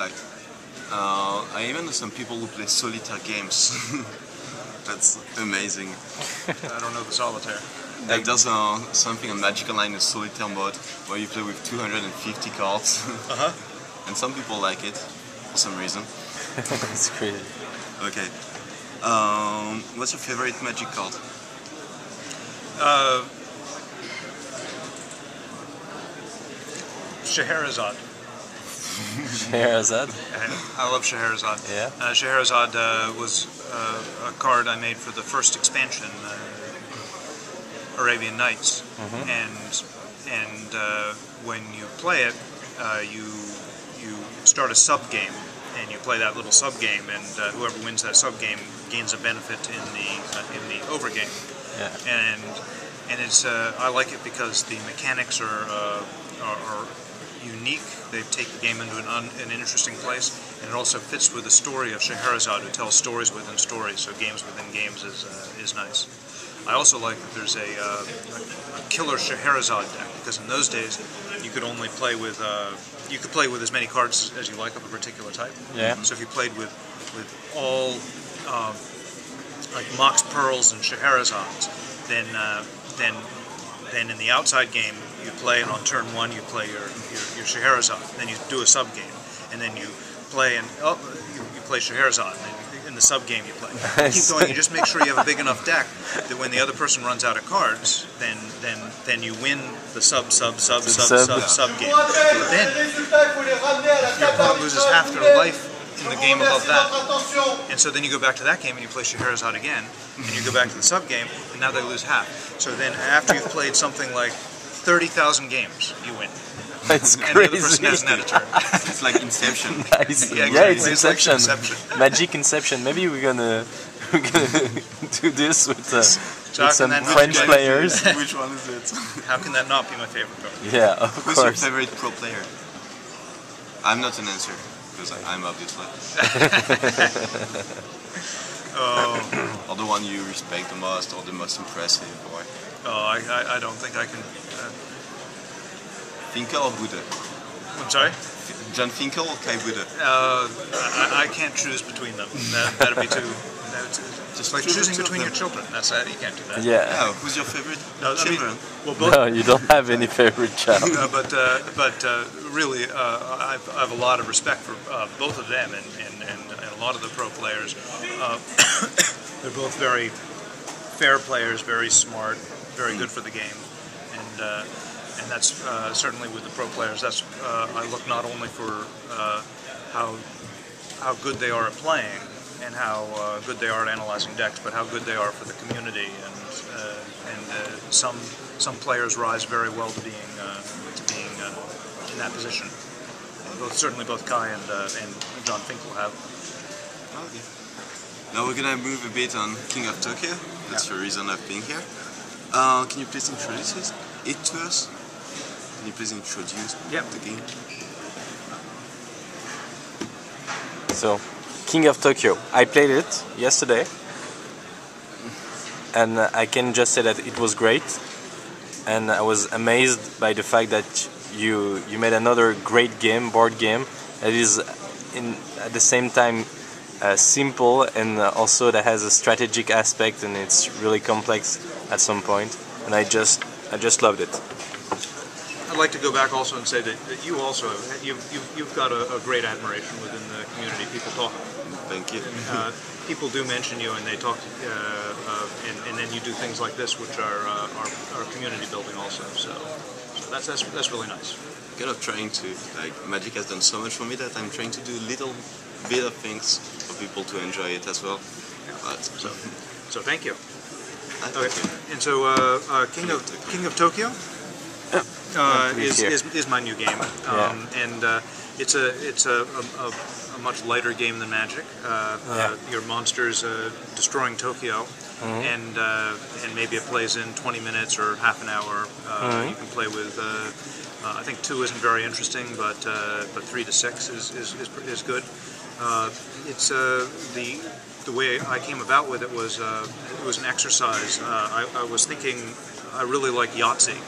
fact. I even know some people who play solitaire games. That's amazing. I don't know the solitaire. Like there's something on Magic Online, a solitaire mode, where you play with 250 cards. And some people like it, for some reason. It's crazy. Okay. What's your favorite Magic card? Scheherazade. Scheherazade? I love Scheherazade. Yeah. Scheherazade was a card I made for the first expansion, Arabian Nights, and when you play it, you start a sub game, and you play that little sub game, and whoever wins that sub game gains a benefit in the over game. Yeah. And it's I like it because the mechanics are unique. They take the game into an interesting place, and it also fits with the story of Scheherazade, who tells stories within stories. So games within games is nice. I also like that there's a killer Scheherazade deck, because in those days you could only play with you could play with as many cards as you like of a particular type. Yeah. So if you played with all like Mox Pearls and Scheherazades, then in the outside game you play, and on turn one you play your Scheherazade. Then you do a sub game, and then you play and you play Scheherazade. And then in the sub game you play. You keep going. You just make sure you have a big enough deck that when the other person runs out of cards, then you win the sub game. But then your opponent loses half their life in the game above that. And so then you go back to that game and you play Scheherazade again, and you go back to the sub game, and now they lose half. So then after you've played something like 30,000 games, you win. It's and crazy. The other person hasn't had a turn. It's like Inception. Nice. Yeah, exactly. Yeah, it's Inception. Like Inception. Magic Inception. Maybe we're gonna do this with some that French players. Which one is it? How can that not be my favorite card? Yeah, of Who's course. your favorite pro player? I'm not an answer, because I'm obviously. Or the one you respect the most, or the most impressive, or... I don't think I can... Finkel or Buddha? I'm sorry? John Finkel or Kai Buddha? I can't choose between them. That'd be too... Just like choosing between your children. That's you can't do that. Yeah. Yeah. Who's your favorite children? Well, both. No, you don't have any favorite child. But really, I have a lot of respect for both of them and a lot of the pro players. They're both very fair players, very smart, very good for the game, and that's certainly with the pro players. That's I look not only for how good they are at playing and how good they are at analyzing decks, but how good they are for the community. And some players rise very well to being in that position. Certainly both Kai and John Finkel have. Okay. Now we're gonna move a bit on King of Tokyo. That's the reason of being here. Can you please introduce it to us? Can you please introduce the game? So, King of Tokyo. I played it yesterday, and I can just say that it was great. And I was amazed by the fact that you made another great game, board game, that is at the same time simple, and also that has a strategic aspect, and it's really complex at some point. And I just loved it. I'd like to go back also and say that you also you've got a great admiration within the community. People talk. Thank you. People do mention you, and they talk, and then you do things like this, which are community building also. So that's really nice. Kind of trying to, like, Magic has done so much for me that I'm trying to do little bit of things for people to enjoy it as well. But, so thank you. Okay. And so King of Tokyo is my new game, and it's a much lighter game than Magic. Your monster's destroying Tokyo, and maybe it plays in 20 minutes or half an hour. You can play with. I think 2 isn't very interesting, but 3 to 6 is good. It's the way I came about with it was an exercise. I was thinking I really like Yahtzee,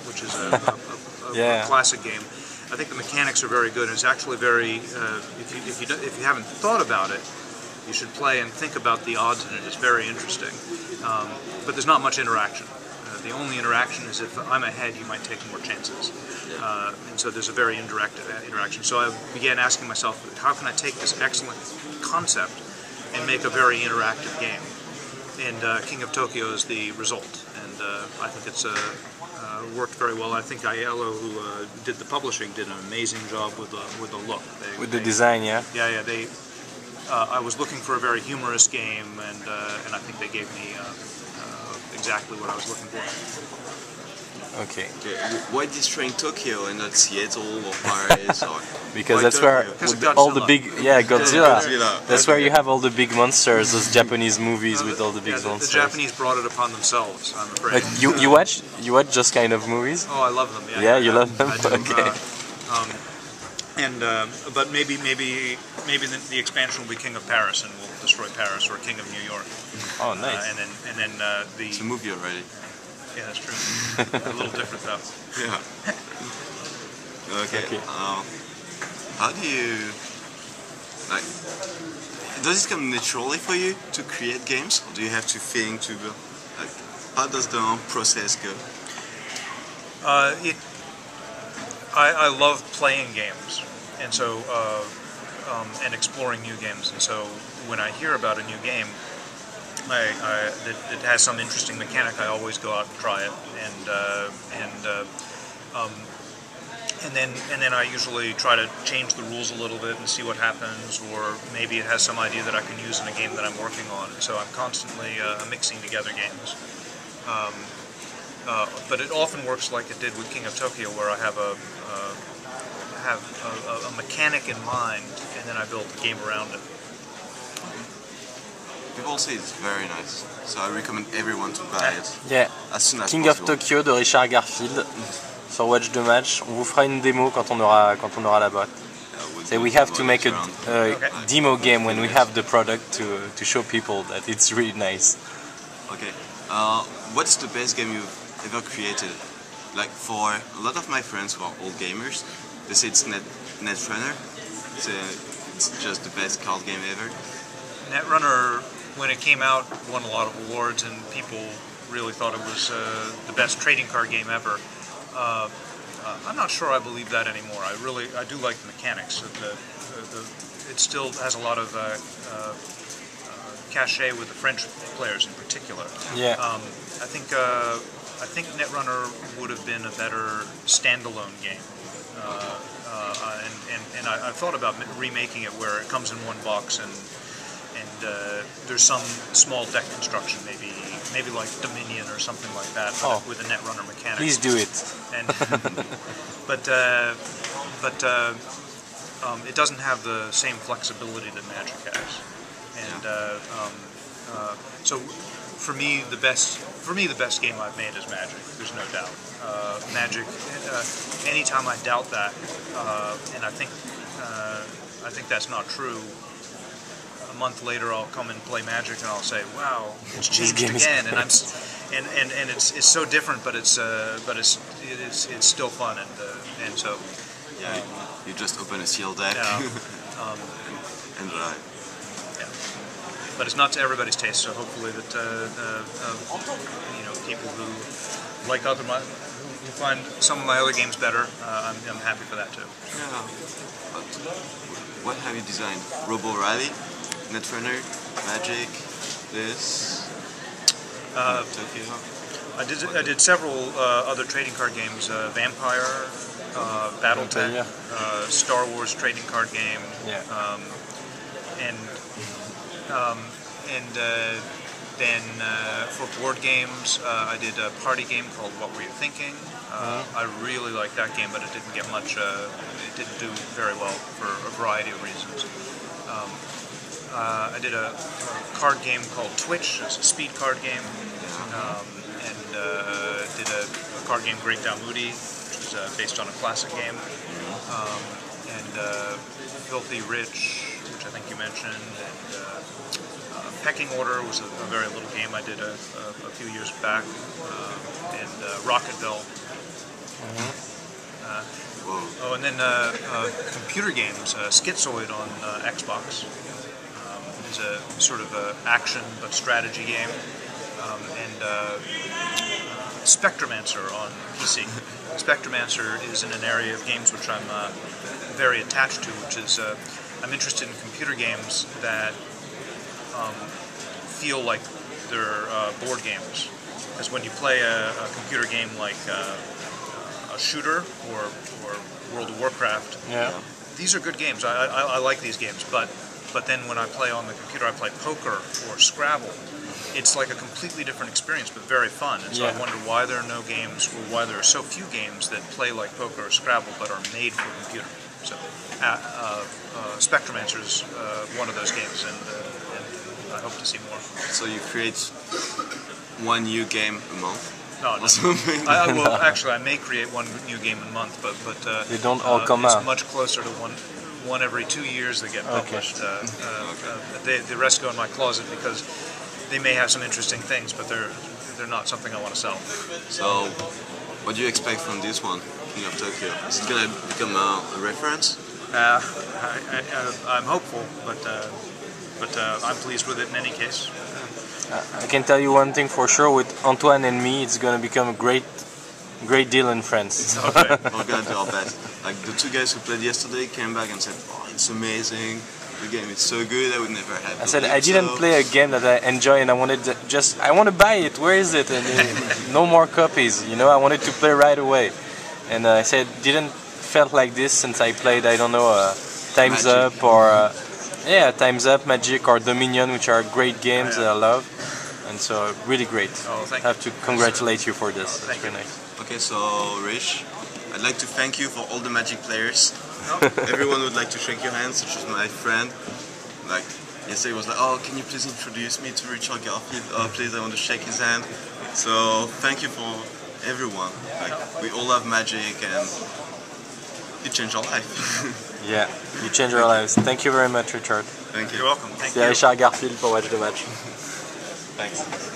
which is a classic game, I think the mechanics are very good. And it's actually very, if you haven't thought about it, you should play and think about the odds in it. It's very interesting. But there's not much interaction. The only interaction is if I'm ahead, you might take more chances. And so there's a very indirect interaction. So I began asking myself, how can I take this excellent concept and make a very interactive game? And King of Tokyo is the result. And I think it's worked very well. I think Aiello, who did the publishing, did an amazing job with the look. With the design, yeah? Yeah. I was looking for a very humorous game, and I think they gave me exactly what I was looking for. Okay. Why destroying Tokyo and not Seattle or Paris? Or because that's where all the big Godzilla. That's where you have all the big monsters, those Japanese movies with all the big monsters. The Japanese brought it upon themselves, I'm afraid. But you watch those kind of movies? Oh, I love them. Yeah, you love them. I do. Okay. But maybe the expansion will be King of Paris and we'll destroy Paris, or King of New York. Oh, nice. And then it's a movie already. Yeah, that's true. A little different though. Yeah. Okay. How do you does it come naturally for you to create games, or do you have to think to go? How does the process go? I love playing games, and so and exploring new games. And so when I hear about a new game, that has some interesting mechanic, I always go out and try it, and then I usually try to change the rules a little bit and see what happens, or maybe it has some idea that I can use in a game that I'm working on. And so I'm constantly mixing together games. But it often works like it did with King of Tokyo, where I have a mechanic in mind, and then I build a game around it. People say it's very nice, so I recommend everyone to buy it. Yeah. As soon as King possible. of Tokyo de Richard Garfield sur WATCHDAMATCH. On vous fera une démo quand on aura la boîte. So we have to make a demo game when we have the product to show people that it's really nice. Okay. What's the best game you've ever created? Like, for a lot of my friends who are old gamers, they say it's Netrunner. It's just the best card game ever. Netrunner, when it came out, won a lot of awards, and people really thought it was the best trading card game ever. I'm not sure I believe that anymore. I do like the mechanics. It still has a lot of cachet with the French players in particular. Yeah. I think Netrunner would have been a better standalone game. And I thought about remaking it where it comes in one box and there's some small deck construction, maybe like Dominion or something like that, with a Netrunner mechanic. Please do it. And but it doesn't have the same flexibility that Magic has. And so for me the best game I've made is Magic. There's no doubt. Magic. Anytime I doubt that, and I think that's not true. A month later, I'll come and play Magic, and I'll say, "Wow, it's changed again." And it's so different, but it's still fun, and so. Yeah, you just open a sealed deck. Yeah. and yeah. But it's not to everybody's taste, so hopefully that people who like who find some of my other games better, I'm happy for that too. Yeah. But what have you designed? Robo Rally, Netrunner, Magic, this, Tokyo. I did several other trading card games: Vampire, BattleTech, Star Wars trading card game, then for board games, I did a party game called What Were You Thinking? I really liked that game, but it didn't get much. It didn't do very well for a variety of reasons. I did a card game called Twitch. It's a speed card game, and did a card game Great Down Moody, which is based on a classic game, and Filthy Rich, which I think you mentioned, and Pecking Order was a very little game I did a few years back, and Rocketville. Whoa. Oh, and then computer games. Schizoid on Xbox is a sort of action but strategy game, and Spectromancer on PC. Spectromancer is in an area of games which I'm very attached to, which is I'm interested in computer games that feel like they're board games. Because when you play a computer game like a shooter or World of Warcraft, these are good games. I like these games, but then when I play on the computer, I play poker or Scrabble. It's like a completely different experience, but very fun. And so I wonder why there are no games, or why there are so few games that play like poker or Scrabble, but are made for computer. So Spectromancer is one of those games, and I hope to see more. So you create one new game a month? No. Well, actually, I may create one new game a month, but they don't all come it's out. much closer to one every 2 years that get published. The rest go in my closet because they may have some interesting things, but they're not something I want to sell. So, what do you expect from this one, King of Tokyo? Is it going to become a reference? I'm hopeful, but I'm pleased with it in any case. I can tell you one thing for sure, with Antoine and me, it's going to become a great deal in France. Okay. We're going to do our best. Like the two guys who played yesterday came back and said, "Oh, it's amazing. The game is so good. I would never have." I said I didn't play a game that I enjoy, and I wanted to I want to buy it. Where is it? And no more copies. You know, I wanted to play right away. And I said didn't felt like this since I played, I don't know, Time's Magic. Up or Time's Up, Magic or Dominion, which are great games that I love. And so really great. Oh, thank I have to congratulate you for this. Thank you. Nice. Okay, so Rich, I'd like to thank you for all the Magic players. Everyone would like to shake your hand, such as my friend. Like yesterday was like, "Oh, can you please introduce me to Richard Garfield? Oh, please, I want to shake his hand." So thank you for everyone. Like we all love Magic, and it changed our life. Yeah, you change our lives. Thank you very much, Richard. Thank you. You're welcome. Thank C'est you. Richard Garfield pour WatchDAMATCH. Thanks.